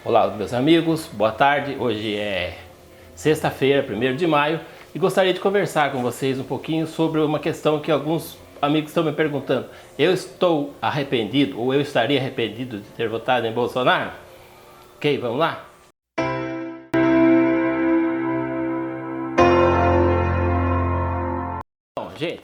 Olá, meus amigos, boa tarde. Hoje é sexta-feira, 1º de maio, e gostaria de conversar com vocês um pouquinho sobre uma questão que alguns amigos estão me perguntando. Eu estou arrependido, ou eu estaria arrependido de ter votado em Bolsonaro? Ok, vamos lá? Bom, gente,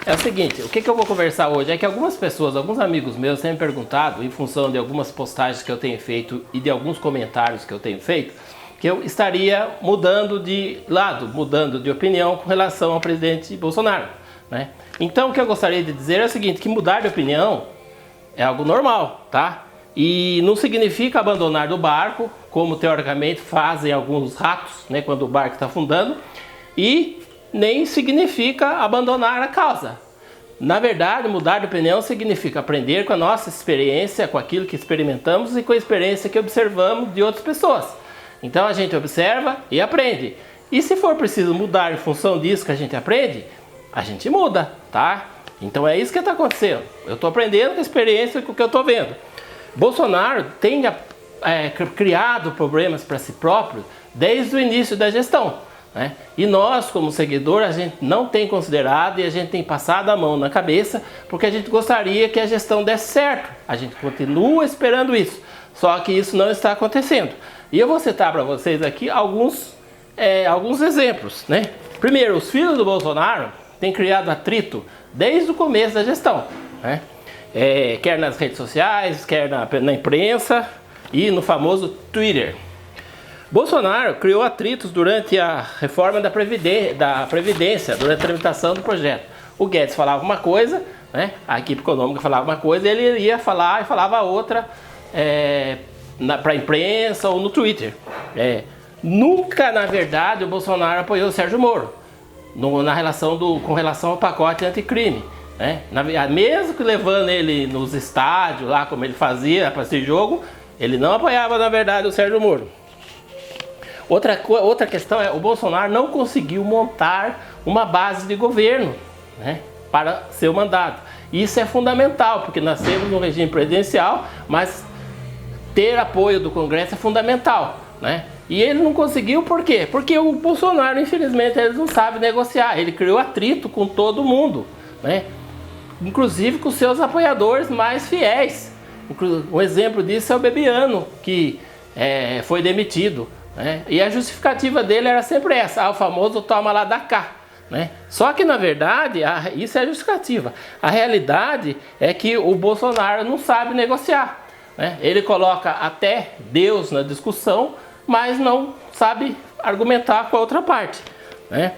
é o seguinte, o que eu vou conversar hoje é que algumas pessoas, alguns amigos meus têm me perguntado, em função de algumas postagens que eu tenho feito e de alguns comentários que eu tenho feito, que eu estaria mudando de lado, mudando de opinião com relação ao presidente Bolsonaro, né? Então o que eu gostaria de dizer é o seguinte, que mudar de opinião é algo normal, tá? E não significa abandonar do barco, como teoricamente fazem alguns ratos, né, quando o barco está afundando, e nem significa abandonar a causa. Na verdade, mudar de opinião significa aprender com a nossa experiência, com aquilo que experimentamos e com a experiência que observamos de outras pessoas. Então a gente observa e aprende. E se for preciso mudar em função disso que a gente aprende, a gente muda, tá? Então é isso que está acontecendo. Eu estou aprendendo com a experiência, com o que eu estou vendo. Bolsonaro tem criado problemas para si próprio desde o início da gestão, né? E nós, como seguidor, a gente não tem considerado e a gente tem passado a mão na cabeça porque a gente gostaria que a gestão desse certo. A gente continua esperando isso, só que isso não está acontecendo. E eu vou citar para vocês aqui alguns exemplos, né? Primeiro, os filhos do Bolsonaro têm criado atrito desde o começo da gestão, né? Quer nas redes sociais, quer na imprensa e no famoso Twitter. Bolsonaro criou atritos durante a reforma da Previdência, durante a tramitação do projeto. O Guedes falava uma coisa, né? A equipe econômica falava uma coisa, ele ia falar e falava outra para a imprensa ou no Twitter. Nunca, na verdade, o Bolsonaro apoiou o Sérgio Moro com relação ao pacote anticrime, né? Mesmo que levando ele nos estádios, lá como ele fazia para esse jogo, ele não apoiava, na verdade, o Sérgio Moro. Outra questão é o Bolsonaro não conseguiu montar uma base de governo, né, para seu mandato. Isso é fundamental, porque nós temos um regime presidencial, mas ter apoio do Congresso é fundamental, né? E ele não conseguiu por quê? Porque o Bolsonaro, infelizmente, ele não sabe negociar. Ele criou atrito com todo mundo, né? Inclusive com seus apoiadores mais fiéis. Um exemplo disso é o Bebiano, que foi demitido, né? E a justificativa dele era sempre essa, o famoso toma lá da cá, né? Só que na verdade, isso é a justificativa. A realidade é que o Bolsonaro não sabe negociar, né? Ele coloca até Deus na discussão, mas não sabe argumentar com a outra parte, né?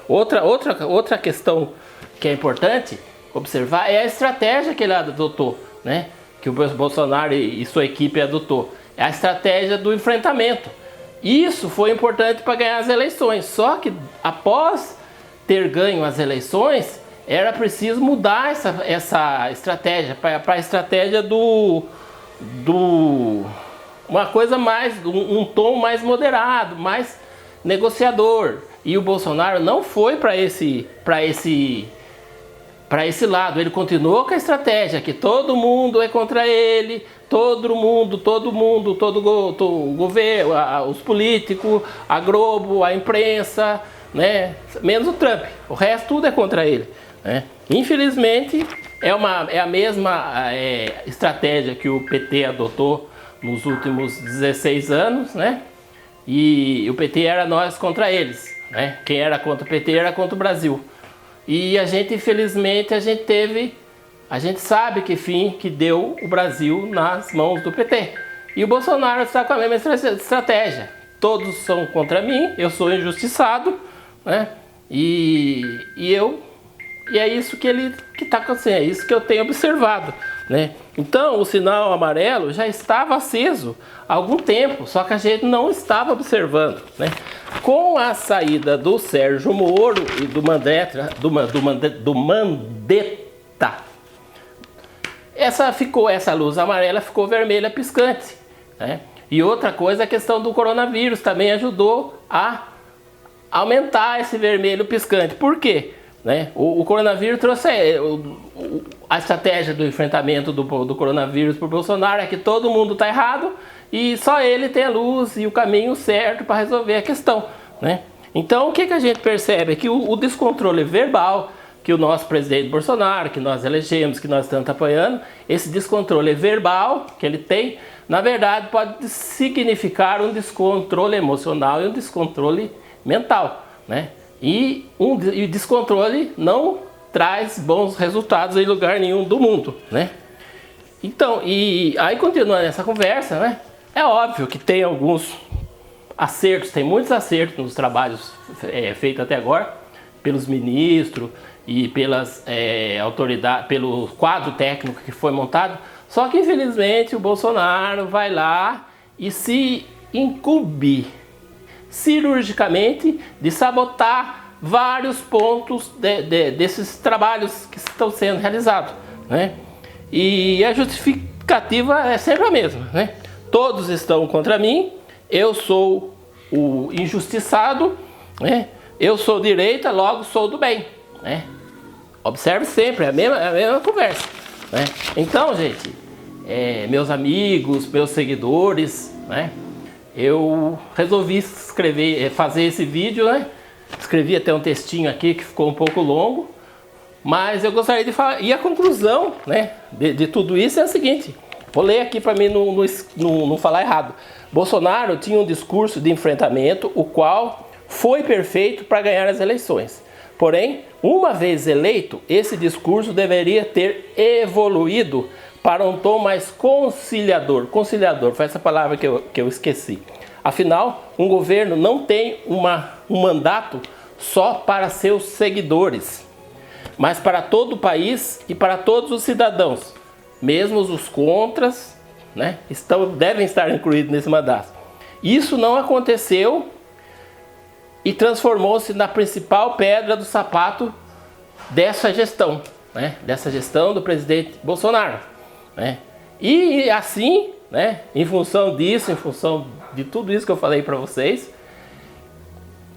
Outra questão que é importante observar é a estratégia que ele adotou, né? Que o Bolsonaro e sua equipe adotou. É a estratégia do enfrentamento. Isso foi importante para ganhar as eleições. Só que após ter ganho as eleições, era preciso mudar essa estratégia para a estratégia uma coisa mais, um tom mais moderado, mais negociador. E o Bolsonaro não foi para esse lado. Ele continuou com a estratégia que todo mundo é contra ele, todo o governo, os políticos, a Globo, a imprensa, né? Menos o Trump. O resto tudo é contra ele, né? Infelizmente é a mesma estratégia que o PT adotou nos últimos 16 anos, né? E o PT era nós contra eles, né? Quem era contra o PT era contra o Brasil. E a gente, infelizmente, a gente sabe que fim que deu o Brasil nas mãos do PT. E o Bolsonaro está com a mesma estratégia. Todos são contra mim, eu sou injustiçado, né? E é isso que está acontecendo, é isso que eu tenho observado, né? Então o sinal amarelo já estava aceso há algum tempo, só que a gente não estava observando, né? Com a saída do Sérgio Moro e do Mandetta, essa luz amarela ficou vermelha piscante, né? E outra coisa, a questão do coronavírus também ajudou a aumentar esse vermelho piscante. Por quê? Né? O coronavírus trouxe a estratégia do enfrentamento do coronavírus por Bolsonaro é que todo mundo está errado e só ele tem a luz e o caminho certo para resolver a questão, né? Então o que a gente percebe é que o descontrole verbal que o nosso presidente Bolsonaro, que nós elegemos, que nós estamos apoiando, esse descontrole verbal que ele tem, na verdade pode significar um descontrole emocional e um descontrole mental, né? E o descontrole não traz bons resultados em lugar nenhum do mundo, né? Então, e aí continuando essa conversa, né? É óbvio que tem alguns acertos, tem muitos acertos nos trabalhos feitos até agora pelos ministros e pelas autoridades, pelo quadro técnico que foi montado. Só que infelizmente o Bolsonaro vai lá e se incumbe cirurgicamente de sabotar vários pontos desses trabalhos que estão sendo realizados, né? E a justificativa é sempre a mesma, né? Todos estão contra mim, eu sou o injustiçado, né? Eu sou direita, logo sou do bem, né? Observe sempre, é a mesma conversa, né? Então, gente, meus amigos, meus seguidores, né? Eu resolvi fazer esse vídeo, né? Escrevi até um textinho aqui que ficou um pouco longo, mas eu gostaria de falar. E a conclusão, né, de tudo isso é a seguinte: vou ler aqui para mim não falar errado. Bolsonaro tinha um discurso de enfrentamento, o qual foi perfeito para ganhar as eleições. Porém, uma vez eleito, esse discurso deveria ter evoluído para um tom mais conciliador. Conciliador, foi essa palavra que eu esqueci. Afinal, um governo não tem um mandato só para seus seguidores, mas para todo o país e para todos os cidadãos, mesmo os contras, né, devem estar incluídos nesse mandato. Isso não aconteceu e transformou-se na principal pedra do sapato dessa gestão, né, dessa gestão do presidente Bolsonaro, né? E assim, né, em função disso, em função de tudo isso que eu falei para vocês,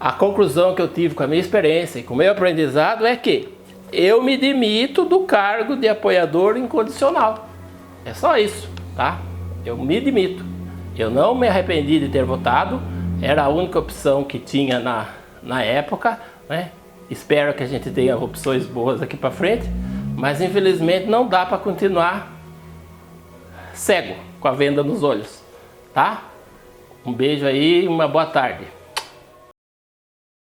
a conclusão que eu tive com a minha experiência e com o meu aprendizado é que eu me demito do cargo de apoiador incondicional. É só isso, tá? Eu me demito. Eu não me arrependi de ter votado, era a única opção que tinha na época, né? Espero que a gente tenha opções boas aqui para frente, mas infelizmente não dá para continuar cego, com a venda nos olhos, tá? Um beijo aí e uma boa tarde.